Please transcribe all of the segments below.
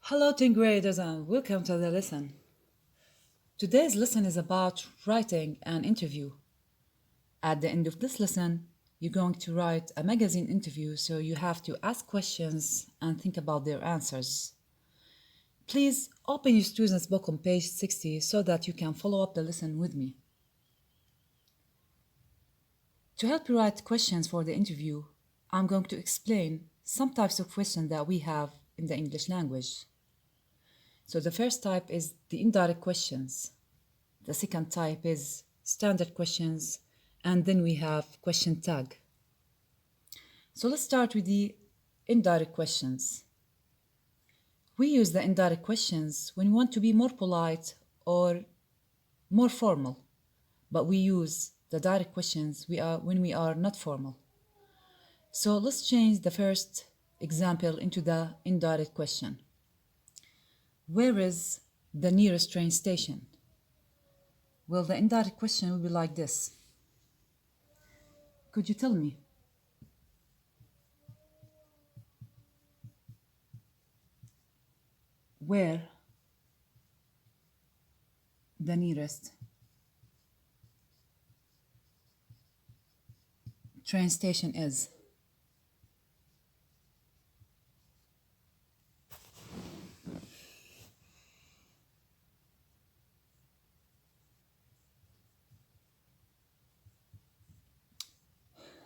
Hello, 10th graders, and welcome to the lesson. Today's lesson is about writing an interview. At the end of this lesson, you're going to write a magazine interview, so you have to ask questions and think about their answers. Please open your student's book on page 60 so that you can follow up the lesson with me. To help you write questions for the interview, I'm going to explain some types of questions that we have in the English language. So the first type is the indirect questions. The second type is standard questions, and then we have question tag. So let's start with the indirect questions. We use the indirect questions when we want to be more polite or more formal, but we use the direct questions when we are not formal. So let's change the first example into the indirect question. Where is the nearest train station? Well, the indirect question will be like this. Could you tell me? Where the nearest train station is?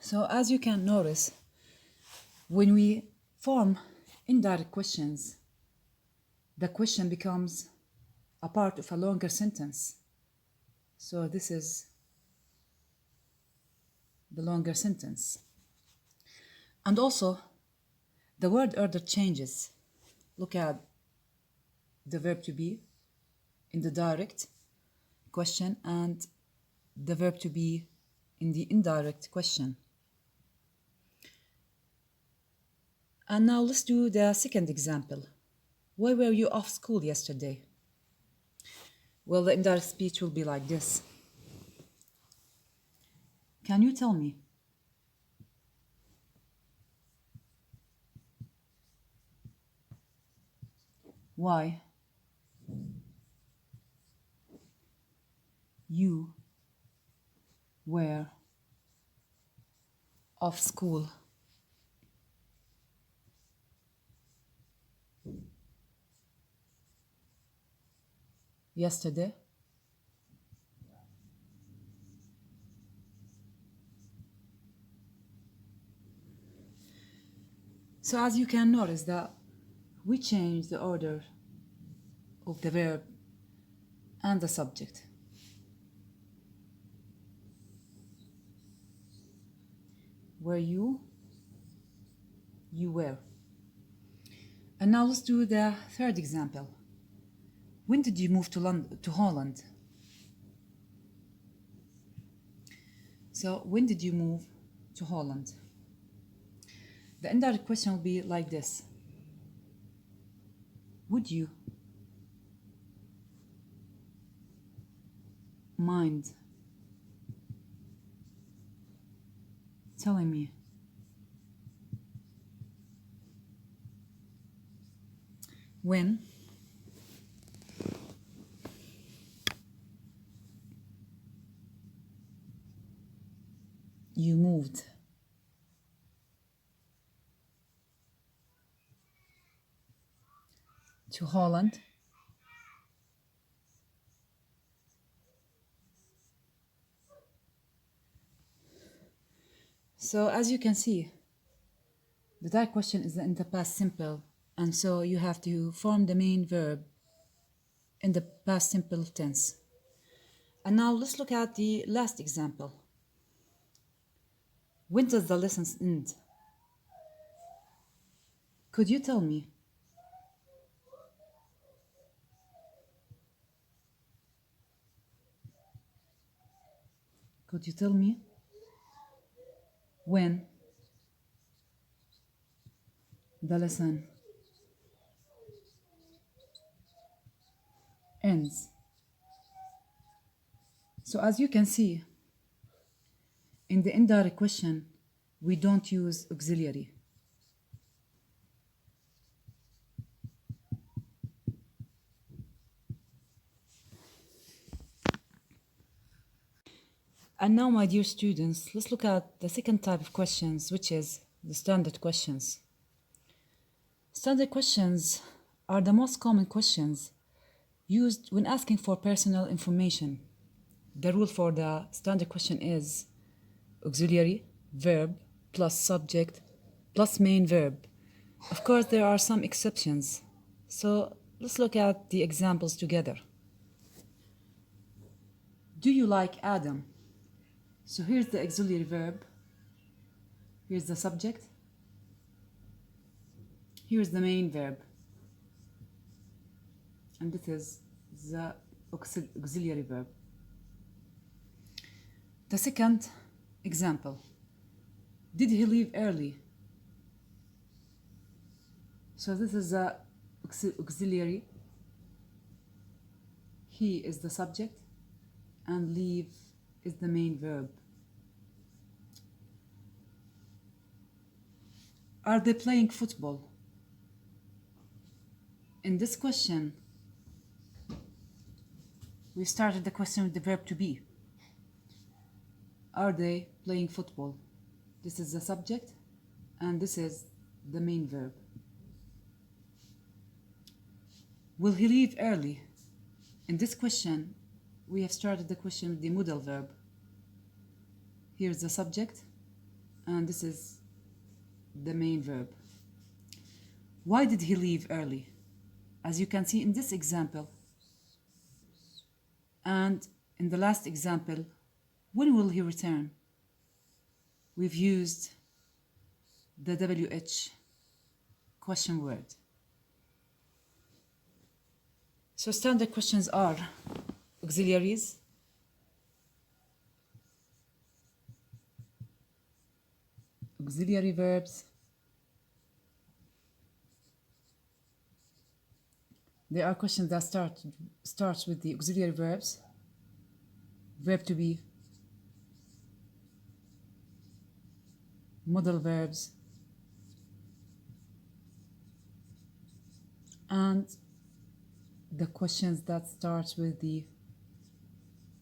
So as you can notice, when we form indirect questions, the question becomes a part of a longer sentence. So this is the longer sentence. And also, the word order changes. Look at the verb to be in the direct question and the verb to be in the indirect question. And now let's do the second example. Why were you off school yesterday? Well, the indirect speech will be like this. Can you tell me? Why you were off school yesterday? So as you can notice that we change the order of the verb and the subject. Were you were. And now let's do the third example. When did you move to Holland? So when did you move to Holland? The indirect question will be like this. Would you mind telling me when you moved to Holland? So as you can see, the direct question is in the past simple, and so you have to form the main verb in the past simple tense. And now let's look at the last example. When does the lesson end? Could you tell me? Could you tell me when the lesson ends? So as you can see, in the indirect question, we don't use auxiliary. And now, my dear students, let's look at the second type of questions, which is the standard questions. Standard questions are the most common questions used when asking for personal information. The rule for the standard question is auxiliary, verb, plus subject, plus main verb. Of course, there are some exceptions. So let's look at the examples together. Do you like Adam? So here's the auxiliary verb. Here's the subject. Here's the main verb. And this is the auxiliary verb. The second example. Did he leave early? So this is the auxiliary. He is the subject and leave is the main verb. Are they playing football? In this question, we started the question with the verb to be. Are they playing football? This is the subject and this is the main verb. Will he leave early? In this question, we have started the question with the modal verb. Here's the subject and this is the main verb. Why did he leave early? As you can see in this example and in the last example, when will he return? We've used the WH question word. So standard questions are auxiliaries, auxiliary verbs, there are questions that starts with the auxiliary verbs, verb to be, modal verbs, and the questions that starts with the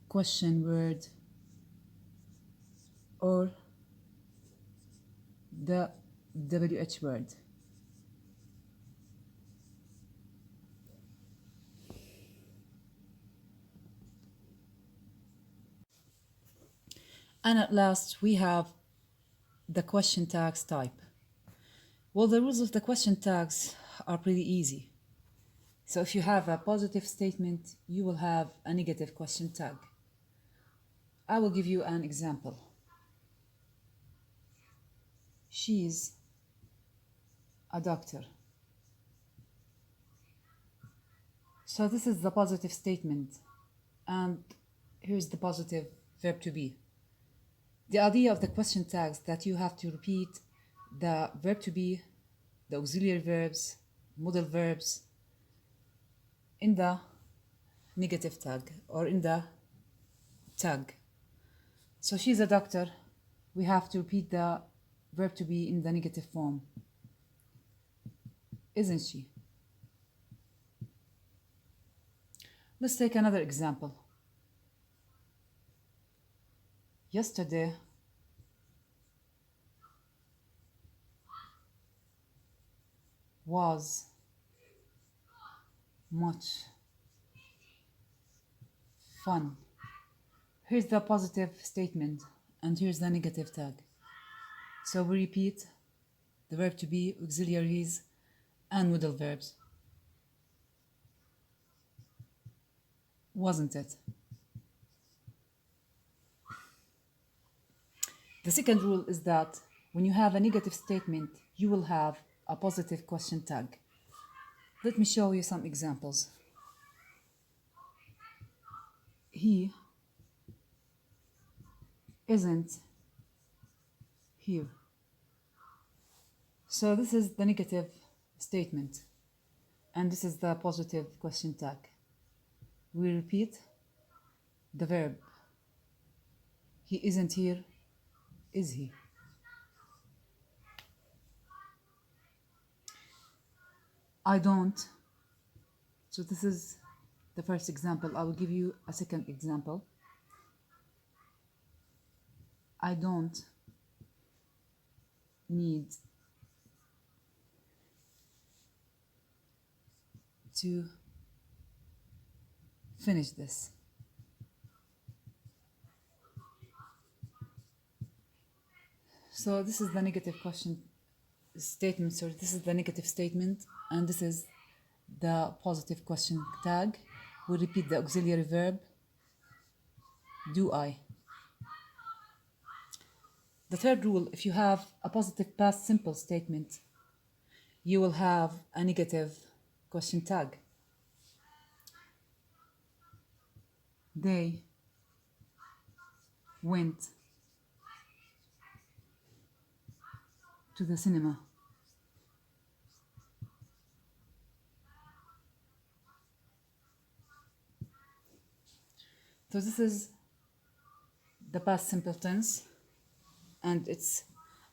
question word or the WH word. And at last, we have the question tags type. Well, the rules of the question tags are pretty easy. So if you have a positive statement, you will have a negative question tag. I will give you an example. She's a doctor. So this is the positive statement, and here's the positive verb to be. The idea of the question tags that you have to repeat the verb to be, the auxiliary verbs, modal verbs in the negative tag or in the tag. So she's a doctor. We have to repeat the verb to be in the negative form. Isn't she? Let's take another example. Yesterday, was much fun. Here's the positive statement and here's the negative tag. So we repeat the verb to be, auxiliaries, and modal verbs. Wasn't it? The second rule is that when you have a negative statement, you will have a positive question tag. Let me show you some examples. He isn't here. So this is the negative statement, and this is the positive question tag. We repeat the verb. He isn't here, is he? I don't. So this is the first example. I will give you a second example. I don't need to finish this. So this is the negative question statement, sorry, this is the negative statement, and this is the positive question tag. We repeat the auxiliary verb, do I. The third rule, if you have a positive past simple statement, you will have a negative question tag. They went to the cinema. So this is the past simple tense, and it's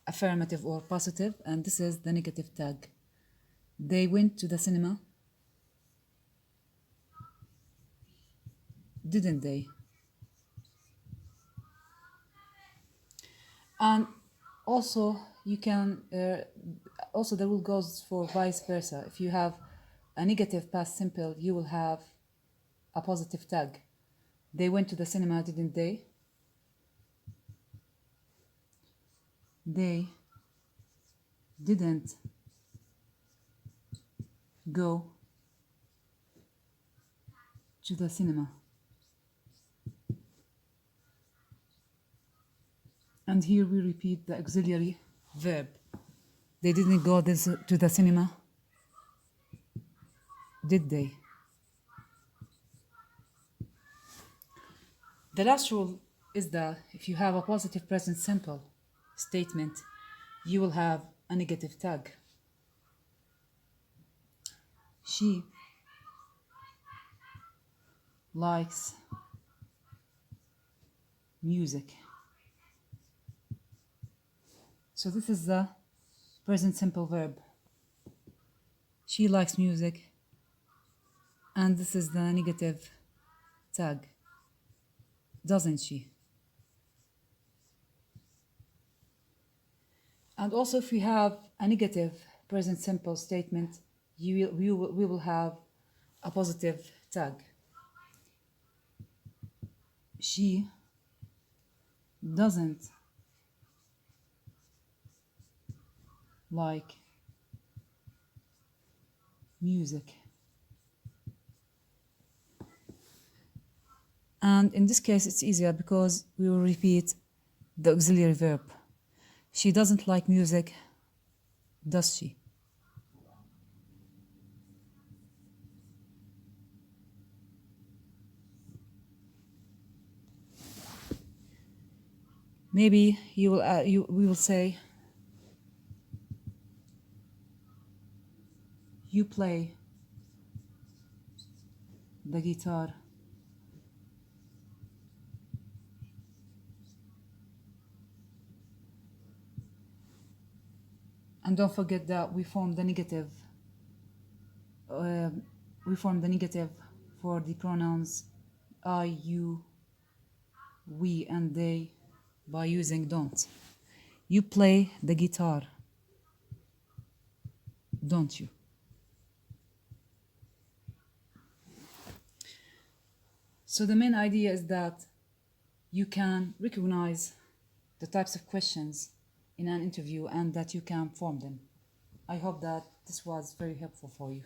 affirmative or positive, and this is the negative tag. They went to the cinema. Didn't they? And also you can also the rule goes for vice versa. If you have a negative past simple, you will have a positive tag. They went to the cinema, didn't they? They didn't go to the cinema. And here we repeat the auxiliary verb. They didn't go to the cinema, did they? The last rule is that if you have a positive present simple statement, you will have a negative tag. She likes music. So this is the present simple verb. She likes music, and this is the negative tag. Doesn't she? And also if we have a negative present simple statement, we will have a positive tag. She doesn't like music. And in this case, it's easier because we will repeat the auxiliary verb. She doesn't like music, does she? Maybe we will say, you play the guitar. And don't forget that we form the negative. For the pronouns I, you, we, and they by using don't. You play the guitar, don't you? So the main idea is that you can recognize the types of questions in an interview and that you can form them. I hope that this was very helpful for you.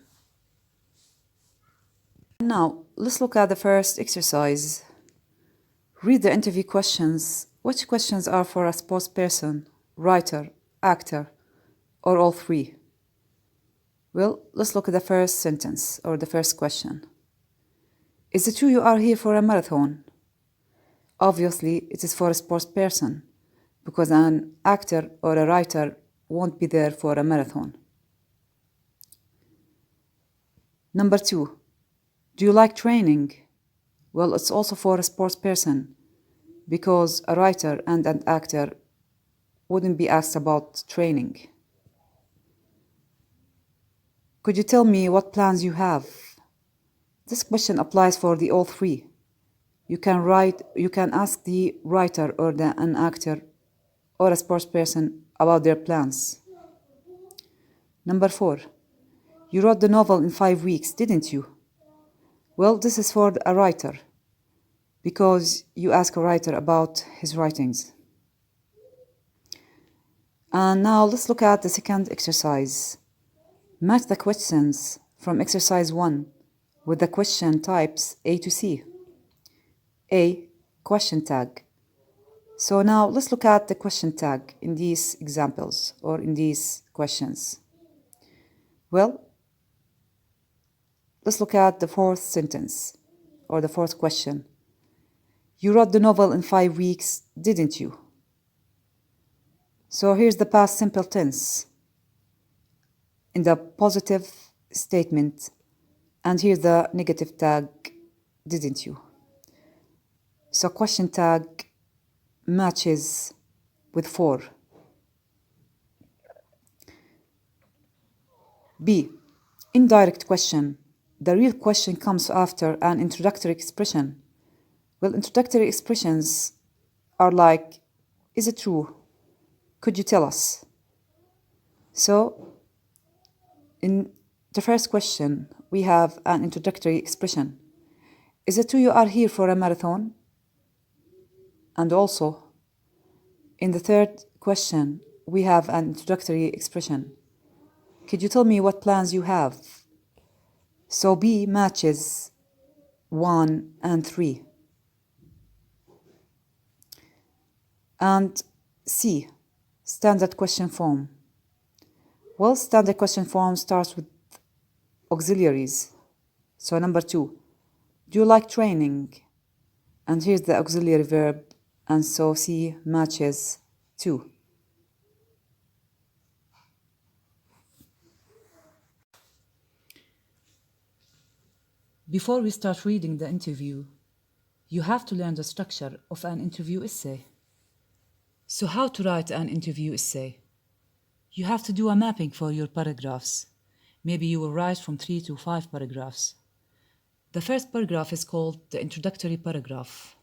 Now, let's look at the first exercise. Read the interview questions. Which questions are for a sportsperson, writer, actor, or all three? Well, let's look at the first sentence or the first question. Is it true you are here for a marathon? Obviously, it is for a sportsperson, because an actor or a writer won't be there for a marathon. Number 2, do you like training? Well, it's also for a sportsperson, because a writer and an actor wouldn't be asked about training. Could you tell me what plans you have? This question applies for the all three. You can ask the writer or an actor or a sports person about their plans. Number 4. You wrote the novel in 5 weeks, didn't you? Well, this is for a writer, because you ask a writer about his writings. And now let's look at the second exercise. Match the questions from exercise 1 with the question types A to C. A. Question tag. So now let's look at the question tag in these examples or in these questions. Well, let's look at the fourth sentence or the fourth question. You wrote the novel in 5 weeks, didn't you? So here's the past simple tense in the positive statement, and here's the negative tag, didn't you? So question tag matches with 4. B. Indirect question. The real question comes after an introductory expression. Well, introductory expressions are like, is it true? Could you tell us? So, in the first question, we have an introductory expression. Is it true you are here for a marathon? And also, in the third question, we have an introductory expression. Could you tell me what plans you have? So B matches 1 and 3. And C, standard question form. Well, standard question form starts with auxiliaries. So number 2, do you like training? And here's the auxiliary verb, and so C matches 2. Before we start reading the interview, you have to learn the structure of an interview essay. So how to write an interview essay? You have to do a mapping for your paragraphs. Maybe you will write from 3 to 5 paragraphs. The first paragraph is called the introductory paragraph.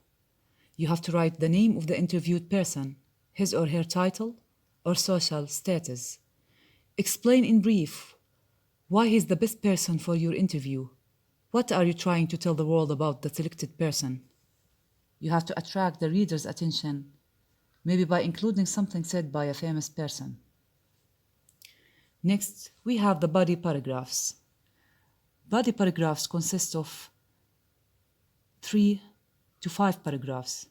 You have to write the name of the interviewed person, his or her title, or social status. Explain in brief why he's the best person for your interview. What are you trying to tell the world about the selected person? You have to attract the reader's attention, maybe by including something said by a famous person. Next, we have the body paragraphs. Body paragraphs consist of 3 to 5 paragraphs.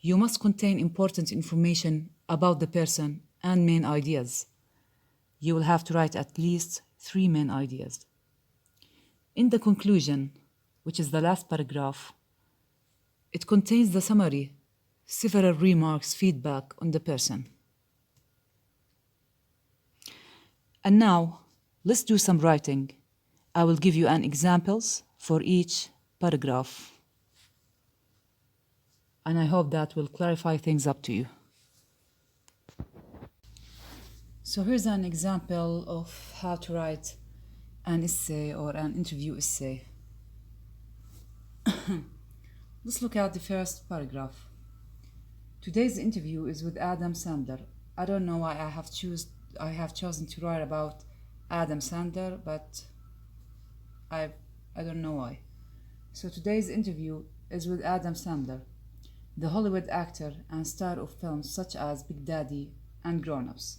You must contain important information about the person and main ideas. You will have to write at least 3 main ideas. In the conclusion, which is the last paragraph, it contains the summary, several remarks, feedback on the person. And now, let's do some writing. I will give you an examples for each paragraph. And I hope that will clarify things up to you. So here's an example of how to write an essay or an interview essay. Let's look at the first paragraph. Today's interview is with Adam Sandler. I don't know why I have chosen to write about Adam Sandler, but I don't know why. So today's interview is with Adam Sandler, the Hollywood actor and star of films such as Big Daddy and Grown Ups.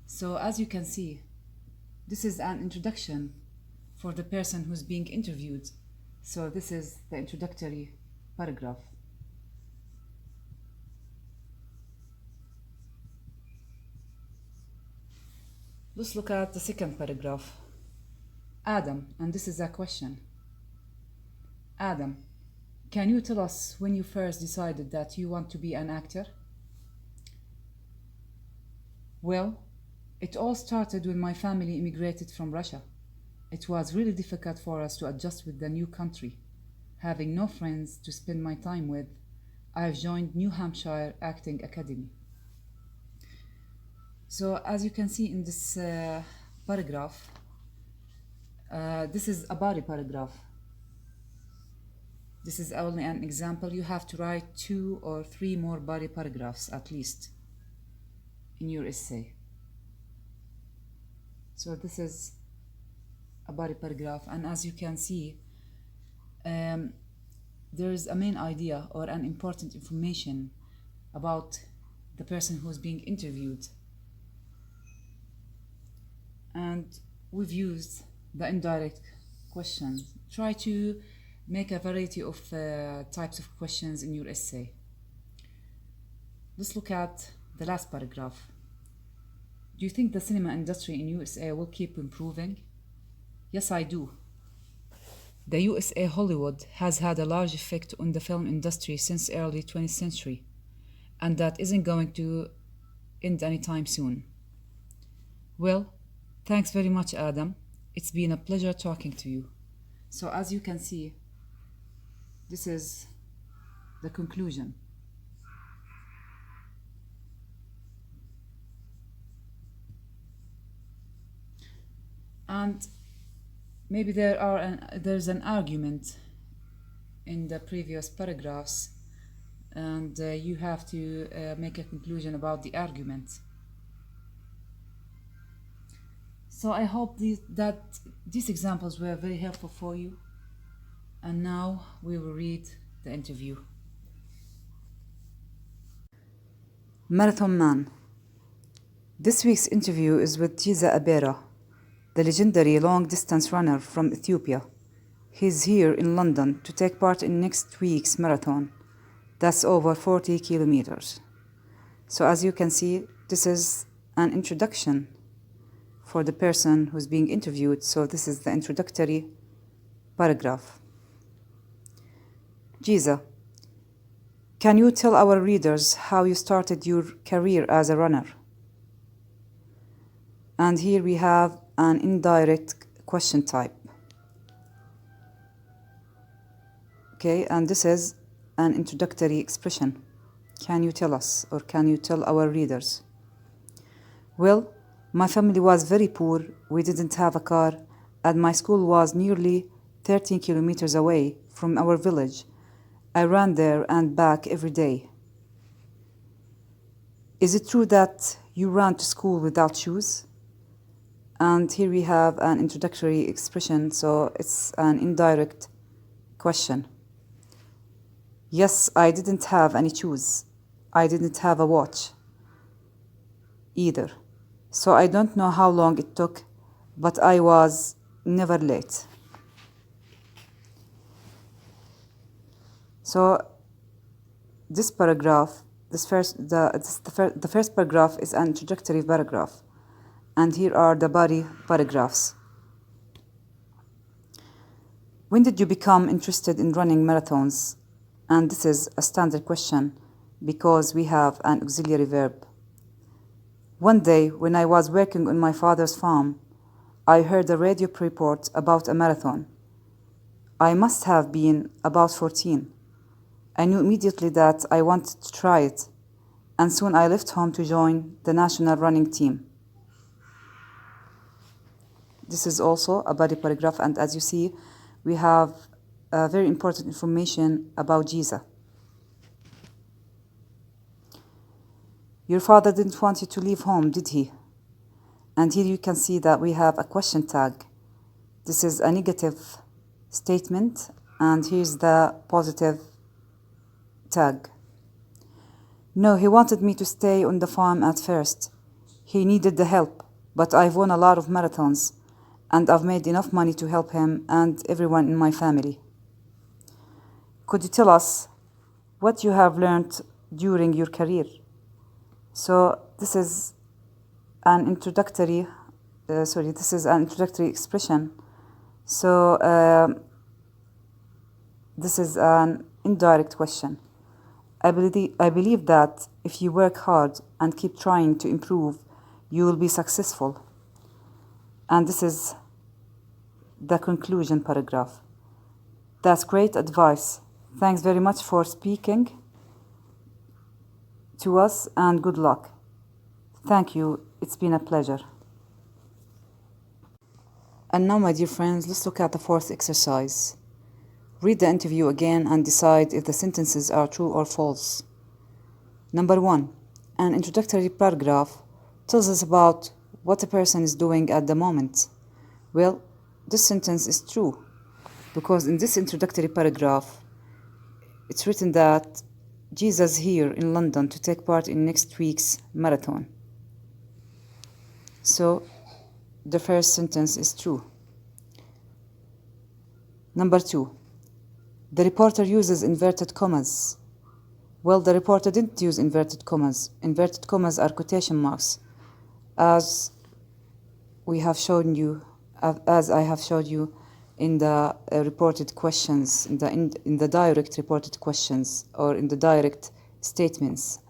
So as you can see, this is an introduction for the person who's being interviewed. So this is the introductory paragraph. Let's look at the second paragraph. Adam, and this is a question. Adam, can you tell us when you first decided that you want to be an actor? Well, it all started when my family immigrated from Russia. It was really difficult for us to adjust with the new country. Having no friends to spend my time with, I've joined New Hampshire Acting Academy. So as you can see in this paragraph, this is a body paragraph. This is only an example. You have to write 2 or 3 more body paragraphs at least. in your essay. So this is a body paragraph, and as you can see, there is a main idea or an important information about the person who's being interviewed. And we've used the indirect questions. Try to make a variety of types of questions in your essay. Let's look at the last paragraph. Do you think the cinema industry in USA will keep improving? Yes, I do. The USA Hollywood has had a large effect on the film industry since early 20th century, and that isn't going to end anytime soon. Well, thanks very much, Adam. It's been a pleasure talking to you. So as you can see, this is the conclusion. And maybe there's an argument in the previous paragraphs, and you have to make a conclusion about the argument. So I hope that these examples were very helpful for you. And now we will read the interview. Marathon Man. This week's interview is with Giza Abera, the legendary long-distance runner from Ethiopia. He's here in London to take part in next week's marathon. That's over 40 kilometers. So as you can see, this is an introduction for the person who's being interviewed. So this is the introductory paragraph. Giza, can you tell our readers how you started your career as a runner? And here we have an indirect question type. Okay, and this is an introductory expression. Can you tell us, or can you tell our readers? Well, my family was very poor. We didn't have a car, and my school was nearly 13 kilometers away from our village. I ran there and back every day. Is it true that you ran to school without shoes? And here we have an introductory expression, so it's an indirect question. Yes, I didn't have any shoes. I didn't have a watch either. So I don't know how long it took, but I was never late. So this paragraph, the first paragraph is an introductory paragraph. And here are the body paragraphs. When did you become interested in running marathons? And this is a standard question because we have an auxiliary verb. One day, when I was working on my father's farm, I heard a radio report about a marathon. I must have been about 14. I knew immediately that I wanted to try it, and soon I left home to join the national running team. This is also a body paragraph, and as you see, we have very important information about Giza. Your father didn't want you to leave home, did he? And here you can see that we have a question tag. This is a negative statement, and here's the positive tag. No, he wanted me to stay on the farm at first. He needed the help, but I've won a lot of marathons, and I've made enough money to help him and everyone in my family. Could you tell us what you have learned during your career? So this is an introductory expression. So this is an indirect question. I believe that if you work hard and keep trying to improve, you will be successful. And this is the conclusion paragraph. That's great advice. Thanks very much for speaking to us, and good luck. Thank you. It's been a pleasure. And now, my dear friends, let's look at the fourth exercise. Read the interview again and decide if the sentences are true or false. Number 1. An introductory paragraph tells us about what a person is doing at the moment. Well, this sentence is true because in this introductory paragraph, it's written that Jesus is here in London to take part in next week's marathon. So the first sentence is true. Number 2, the reporter uses inverted commas. Well, the reporter didn't use inverted commas. Inverted commas are quotation marks, as I have shown you in the reported questions, in the direct reported questions, or in the direct statements,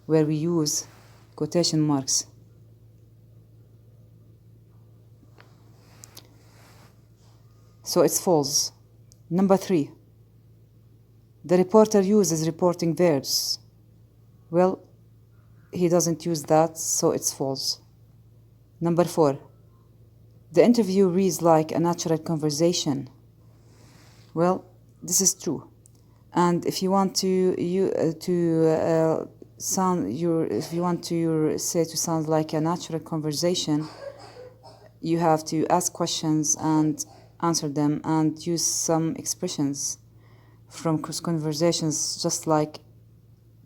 where we use quotation marks. So it's false. Number 3, the reporter uses reporting verbs. Well, he doesn't use that, so it's false. Number 4, the interview reads like a natural conversation. Well, this is true. And if you want to say to sound like a natural conversation, you have to ask questions and answer them and use some expressions from conversations, just like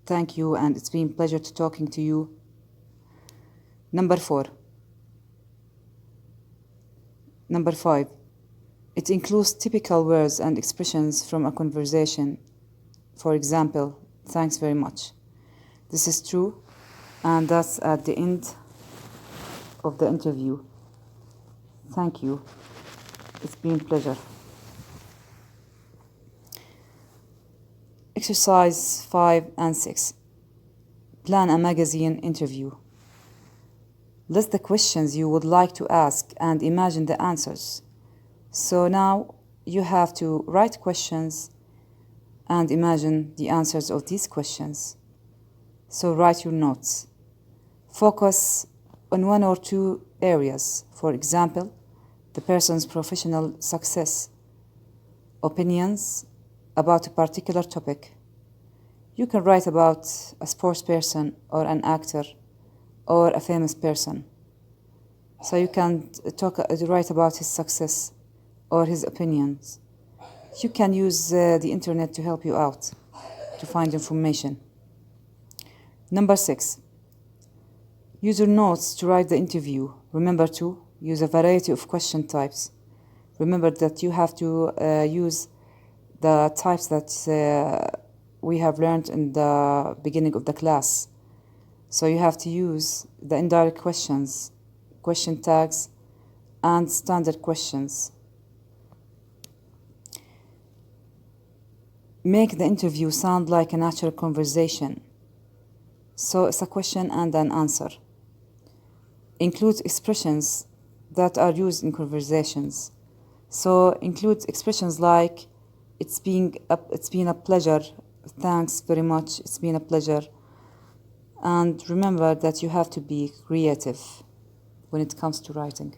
thank you and it's been a pleasure to talking to you. Number 5, it includes typical words and expressions from a conversation. For example, thanks very much. This is true, and that's at the end of the interview. Thank you. It's been a pleasure. Exercise 5 and 6. Plan a magazine interview. List the questions you would like to ask and imagine the answers. So now you have to write questions and imagine the answers of these questions. So write your notes. Focus on 1 or 2 areas. For example, the person's professional success, opinions about a particular topic. You can write about a sports person or an actor or a famous person. So you can write about his success or his opinions. You can use the internet to help you out to find information. Number 6, use your notes to write the interview. Remember to use a variety of question types. Remember that you have to use the types that we have learned in the beginning of the class. So you have to use the indirect questions, question tags, and standard questions. Make the interview sound like a natural conversation. So it's a question and an answer. Include expressions that are used in conversations. So include expressions like it's been a pleasure, thanks very much, it's been a pleasure. And remember that you have to be creative when it comes to writing.